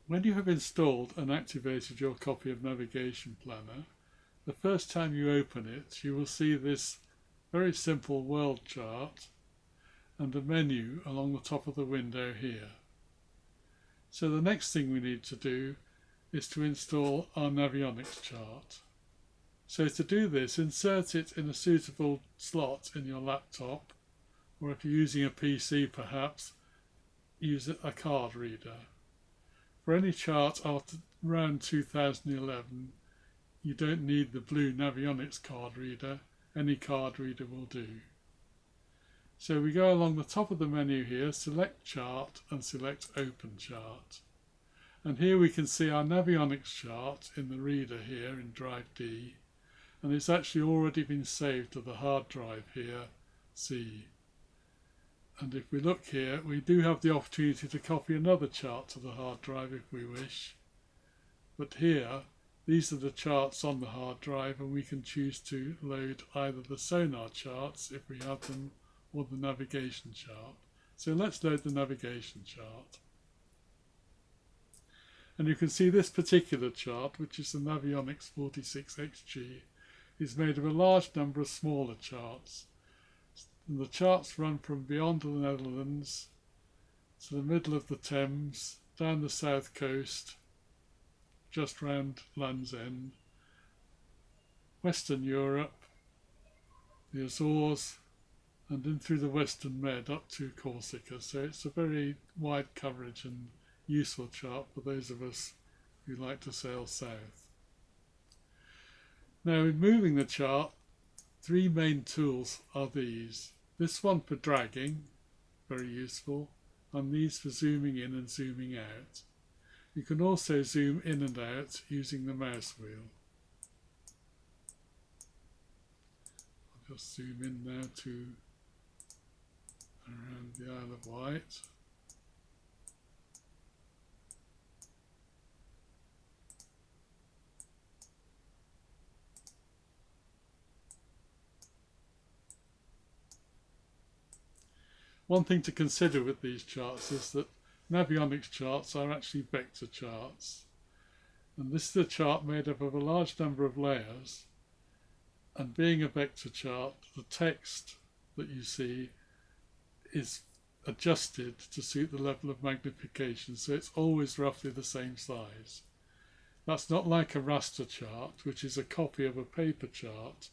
When you have installed and activated your copy of Navigation Planner, the first time you open it, you will see this very simple world chart and a menu along the top of the window here. So the next thing we need to do is to install our Navionics chart. So to do this, insert it in a suitable slot in your laptop, or if you're using a PC perhaps, use a card reader. For any chart after around 2011, you don't need the blue Navionics card reader, any card reader will do. So we go along the top of the menu here, select Chart and select Open Chart. And here we can see our Navionics chart in the reader here in Drive D, and it's actually already been saved to the hard drive here, C. And if we look here, we do have the opportunity to copy another chart to the hard drive if we wish. But here, these are the charts on the hard drive, and we can choose to load either the sonar charts if we have them, or the navigation chart. So let's load the navigation chart. And you can see this particular chart, which is the Navionics 46XG, is made of a large number of smaller charts. And the charts run from beyond the Netherlands to the middle of the Thames, down the south coast, just round Land's End, Western Europe, the Azores, and in through the Western Med up to Corsica. So it's a very wide coverage and useful chart for those of us who like to sail south. Now, in moving the chart, three main tools are these. This one for dragging, very useful, and these for zooming in and zooming out. You can also zoom in and out using the mouse wheel. I'll just zoom in now to around the Isle of Wight. One thing to consider with these charts is that Navionics charts are actually vector charts. And this is a chart made up of a large number of layers. And being a vector chart, the text that you see is adjusted to suit the level of magnification, so it's always roughly the same size. That's not like a raster chart, which is a copy of a paper chart,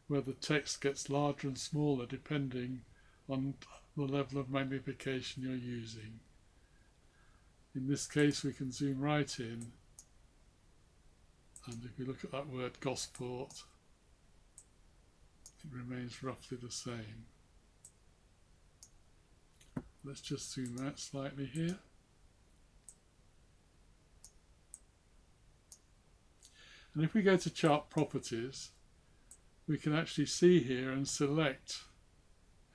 where the text gets larger and smaller depending on the level of magnification you're using. In this case, we can zoom right in, and if we look at that word Gosport, it remains roughly the same. Let's just zoom out slightly here. And if we go to Chart Properties, we can actually see here and select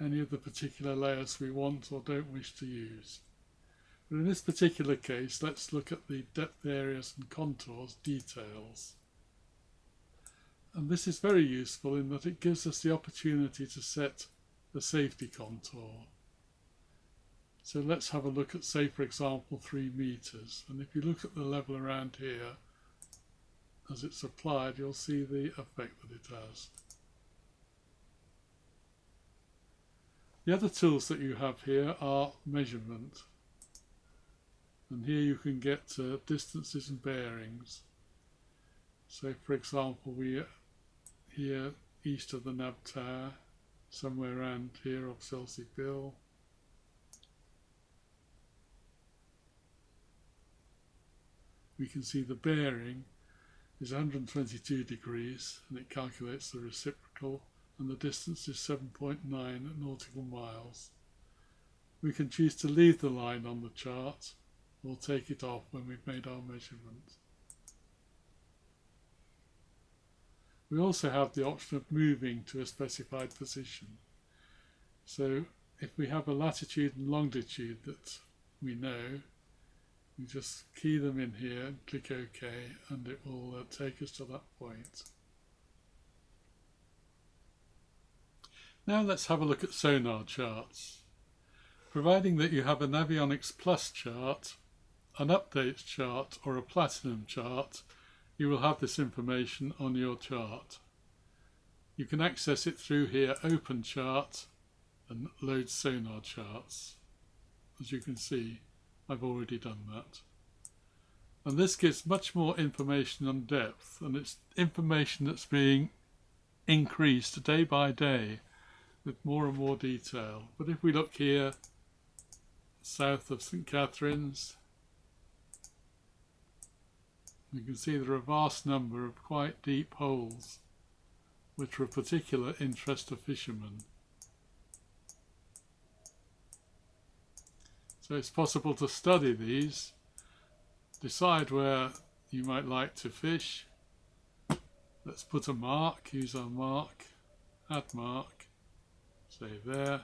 any of the particular layers we want or don't wish to use. But in this particular case, let's look at the depth areas and contours details. And this is very useful in that it gives us the opportunity to set a safety contour. So let's have a look at, say for example, 3 meters. And if you look at the level around here, as it's applied, you'll see the effect that it has. The other tools that you have here are measurement. And here you can get distances and bearings. So for example, we are here east of the Nav Tower, somewhere around here off Selsey Bill. We can see the bearing is 122 degrees, and it calculates the reciprocal, and the distance is 7.9 nautical miles. We can choose to leave the line on the chart or take it off when we've made our measurement. We also have the option of moving to a specified position. So if we have a latitude and longitude that we know, we just key them in here and click OK, and it will take us to that point. Now let's have a look at sonar charts. Providing that you have a Navionics Plus chart an updates chart or a platinum chart, you will have this information on your chart. You can access it through here, Open Chart, and Load Sonar Charts. As you can see, I've already done that. And this gives much more information on depth, and it's information that's being increased day by day with more and more detail. But if we look here, south of St Catherine's, you can see there are a vast number of quite deep holes which are of particular interest to fishermen. So it's possible to study these, decide where you might like to fish. Let's put a mark, use our mark, add mark, say there,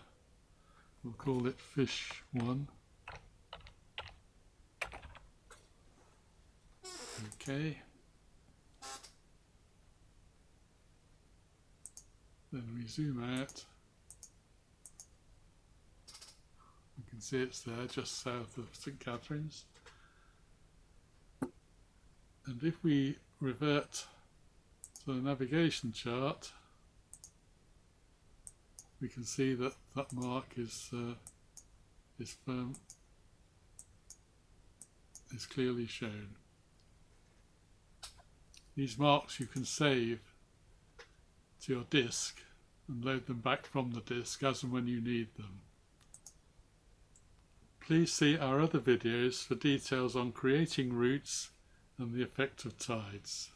we'll call it fish 1. Okay. Then we zoom out. You can see it's there just south of St Catherine's. And if we revert to the navigation chart, we can see that that mark is clearly shown. These marks you can save to your disk and load them back from the disk as and when you need them. Please see our other videos for details on creating routes and the effect of tides.